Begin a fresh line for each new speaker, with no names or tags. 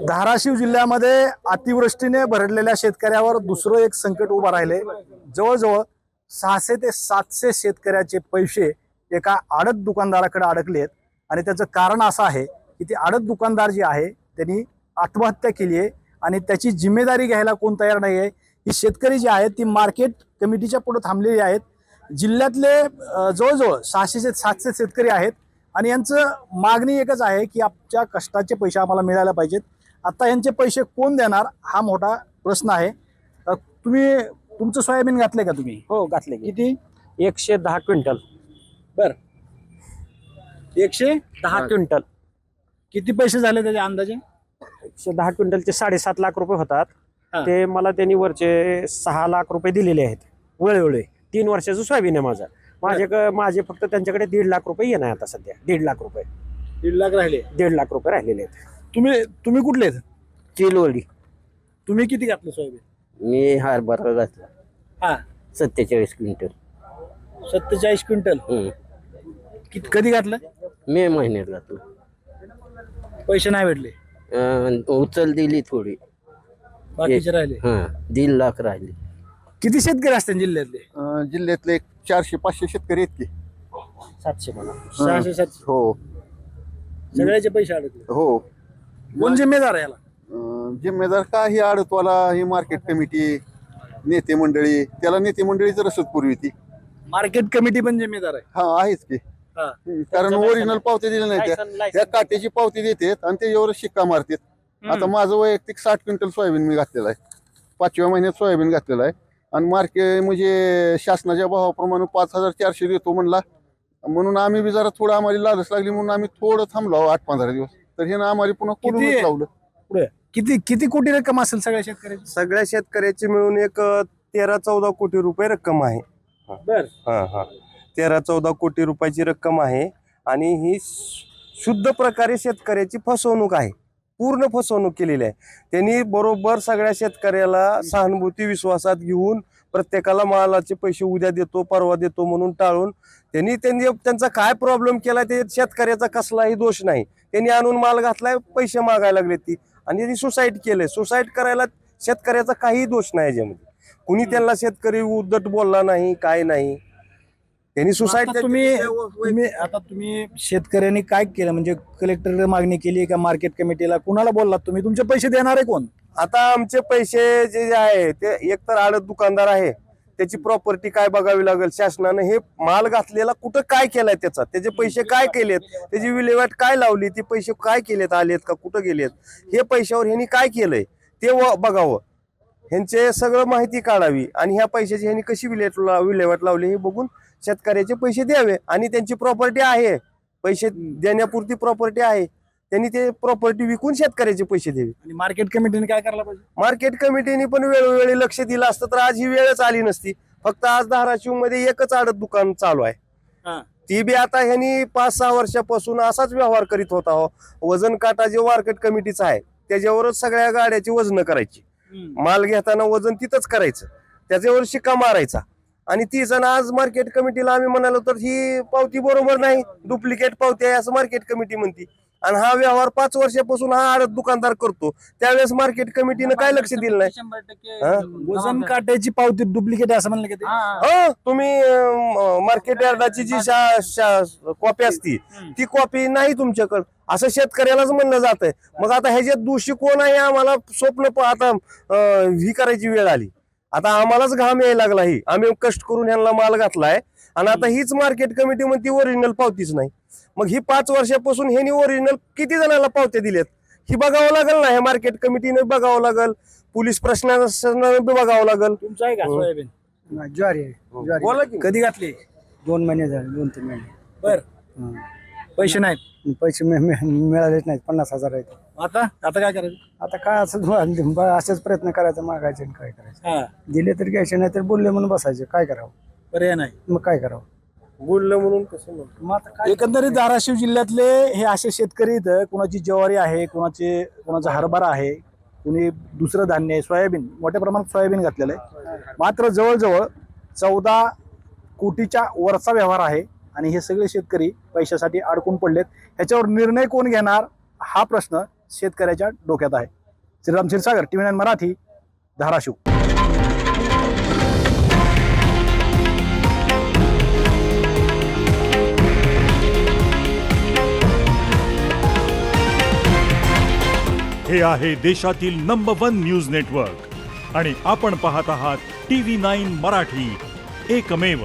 धाराशिव जिल्ह्यामध्ये अतिवृष्टीने भरडलेल्या शेतकऱ्यावर दुसरं एक संकट उभं राहिले। जवळजवळ 600 ते 700 शेतकऱ्याचे पैसे एका आडत दुकानदाराकडे अडकलेत आणि त्याचं कारण असं आहे की ते आडत दुकानदार जे आहे त्यांनी आत्महत्या केली आहे आणि त्याची जिम्मेदारी घ्यायला कोण तयार नाही आहे। ही शेतकरी जी आहेत ती मार्केट कमिटीच्या पुढे थांबलेली आहेत। जिल्ह्यातले जवळजवळ 600 ते 700 शेतकरी आहेत आणि यांचं मागणी एकच आहे की आमच्या कष्टाचे पैसे आम्हाला मिळायला पाहिजेत। आता यांचे पैसे कोण देणार हा मोठा प्रश्न आहे। तुमचं सोयाबीन घातले का तुम्ही?
हो घातले.
किती?
110 क्विंटल.
बर 110
क्विंटल.
किती पैसे झाले त्याचे अंदाजे?
110 क्विंटलचे 7.5 लाख रुपये होतात.
हा.
ते मला त्यांनी वरचे 6 लाख रुपये दिलेले आहेत वेळोवेळी. 3 वर्षाचं सोयाबीन आहे माझे फक्त त्यांच्याकडे 1.5 लाख रुपये येणार आता सध्या. 1.5 लाख रुपये.
1.5 लाख राहिले.
1.5 लाख रुपये राहिलेले आहेत.
तुम्ही कुठले आहेत?
चिलवडी.
तुम्ही किती घातलं सोयाबीन?
मी हरभरा घातला
हा
47 क्विंटल.
47 क्विंटल. कधी घातलं?
मे महिन्यात घातलं.
पैसे नाही भेटले?
उचल दिली थोडी.
बाकीचे राहिले?
हा 1.5 लाख राहिली.
किती शेतकरी असतात जिल्ह्यातले?
जिल्ह्यातले 400-500 शेतकरी आहेत की.
700 मला.
600-700
हो
सगळ्याचे पैसे अडकले.
हो.
कोण जिम्मेदार आहे याला?
जिम्मेदार का ही आडतवाला, ही मार्केट कमिटी, नेते मंडळी. त्याला नेते मंडळीच रसद पुरवी ती.
मार्केट कमिटी पण जिम्मेदार आहे?
हा आहेच की.
हा.
कारण ओरिजिनल पावती दिली नाही त्या काट्याची पावती देतात आणि त्याच्यावर शिक्का मारतात। आता माझं वैयक्तिक 60 क्विंटल सोयाबीन मी घातलेलं आहे. 5व्या महिन्यात सोयाबीन घातलेलं आहे आणि मार्केट म्हणजे शासनाच्या भावाप्रमाणे 5400 देतो म्हणला, म्हणून आम्ही बी जरा थोडं आम्हाला लालच लागली म्हणून आम्ही थोडं थांबलो 8-15 दिवस. तर हे ना आम्हाला पुन्हा
किती?
कोणी लावलं.
पुढे किती कोटी रक्कम असेल सगळ्या शेतकऱ्याची?
सगळ्या शेतकऱ्याची मिळून एक 13-14 कोटी रुपये रक्कम आहे.
बर
13-14 कोटी रुपयाची रक्कम आहे आणि ही शुद्ध प्रकारे शेतकऱ्याची फसवणूक आहे. पूर्ण फसवणूक केलेली आहे त्यांनी. बरोबर सगळ्या शेतकऱ्याला सहानुभूती विश्वासात घेऊन प्रत्येकाला मालाचे पैसे उद्या देतो परवा देतो म्हणून टाळून त्यांचा काय प्रॉब्लेम केला ते शेतकऱ्याचा कसलाही दोष नाही. त्यांनी आणून माल घातलाय, पैसे मागायला लागले ती आणि त्यांनी सुसाईड केलंय. सुसाईड करायला शेतकऱ्याचा काही दोष नाही याच्यामध्ये. कुणी त्यांना शेतकरी उद्धट बोलला नाही, काय नाही. त्यांनी सुसाईड.
तुम्ही शेतकऱ्यांनी काय केलं म्हणजे कलेक्टरला मागणी केली का मार्केट कमिटीला? कुणाला बोललात तुम्ही? तुमचे पैसे देणार आहे कोण?
आता आमचे पैसे जे आहे ते एकतर आडत दुकानदार आहे, त्याची प्रॉपर्टी काय बघावी लागेल शासनानं. हे माल घातलेला कुठं काय केलाय त्याचे पैसे काय केलेत, त्याची विल्हेवाट काय लावली, ते पैसे काय केलेत, आलेत का कुठं गेलेत, हे पैशावर ह्यांनी काय केलंय ते बघावं. ह्यांचे सगळं माहिती काढावी आणि ह्या पैशाची ह्यांनी कशी विल्हेवाट लावली हे बघून शेतकऱ्याचे पैसे द्यावे. आणि त्यांची प्रॉपर्टी आहे, पैसे देण्यापुरती प्रॉपर्टी आहे, त्यांनी ते प्रॉपर्टी विकून शेतकऱ्याचे पैसे द्यावे.
आणि मार्केट कमिटीने काय करायला पाहिजे?
मार्केट कमिटीने पण वेळोवेळी लक्ष दिलं असतं तर आज ही वेळच आली नसती. फक्त आज धाराशिव मध्ये एकच आडत दुकान चालू आहे. ती बी आता ह्यांनी 5-6 वर्षापासून असाच व्यवहार करीत होता. वजन काटा जे मार्केट कमिटीचा आहे त्याच्यावरच सगळ्या गाड्याची वजन करायची. माल घेताना वजन तिथंच करायचं, त्याच्यावर शिक्का मारायचा. आणि ती जण आज मार्केट कमिटीला आम्ही म्हणालो तर ही पावती बरोबर नाही, डुप्लिकेट पावती आहे असं मार्केट कमिटी म्हणते. आणि हा व्यवहार 5 वर्षापासून हा आडत दुकानदार करतो, त्यावेळेस मार्केट कमिटीनं काय लक्ष दिलं नाही.
100% वजन काट्याची पावती डुप्लिकेट आहे असं म्हणलं की?
हो, तुम्ही मार्केट यार्डाची जी कॉपी असती ती कॉपी नाही तुमच्याकडं असं शेतकऱ्यालाच म्हणलं जात आहे. मग आता ह्याच्यात दोषी कोण आहे? आम्हाला स्वप्न आता ही करायची वेळ आली. आता आम्हालाच घाम यायला लागला. ही आम्ही कष्ट करून ह्यांना माल घातलाय आणि आता हीच मार्केट कमिटी म्हणती ओरिजिनल पावतीच नाही. मग ही 5 वर्षापासून ह्यांनी ओरिजिनल किती जणांना पावत्या दिल्यात ही बघावं लागेल ना. हे मार्केट कमिटीने बघावं लागेल, पोलीस प्रशासनाने बघावं लागेल.
तुमचं आहे का सोयाबीन?
ज्वारी आहे.
बोला की.
कधी घातली?
2 महिने झाले, 2-3 महिने.
बर पैसे नाहीत?
पैसे मिळालेच नाहीत. 50,000 आहेत.
आता काय करायचं?
आता काय असेच प्रयत्न करायचा, मागायचे आणि काय करायचं. दिले तर घ्यायचे, नाही तर बोलले म्हणून बसायचे. काय करावं?
पर्याय नाही.
मग काय करावं?
बोललं म्हणून कसं म्हणतो.
मग आता काय?
एकंदरीत धाराशिव जिल्ह्यातले हे असे शेतकरी इथं कुणाची ज्वारी आहे, कुणाचा हरभरा आहे, कुणी दुसरं धान्य आहे, सोयाबीन, मोठ्या प्रमाणात सोयाबीन घातलेलं आहे. मात्र जवळजवळ 14 कोटीच्या वरचा व्यवहार आहे आणि हे सगळे शेतकरी पैशासाठी अडकून पडलेत. ह्याच्यावर निर्णय कोण घेणार हा प्रश्न शेतकऱ्याच्या डोक्यात आहे. श्रीराम क्षीरसागर, TV9 मराठी, धाराशिव.
हे आहे देशातील नंबर 1 न्यूज नेटवर्क आणि आपण पाहत आहात TV9 मराठी, एकमेव.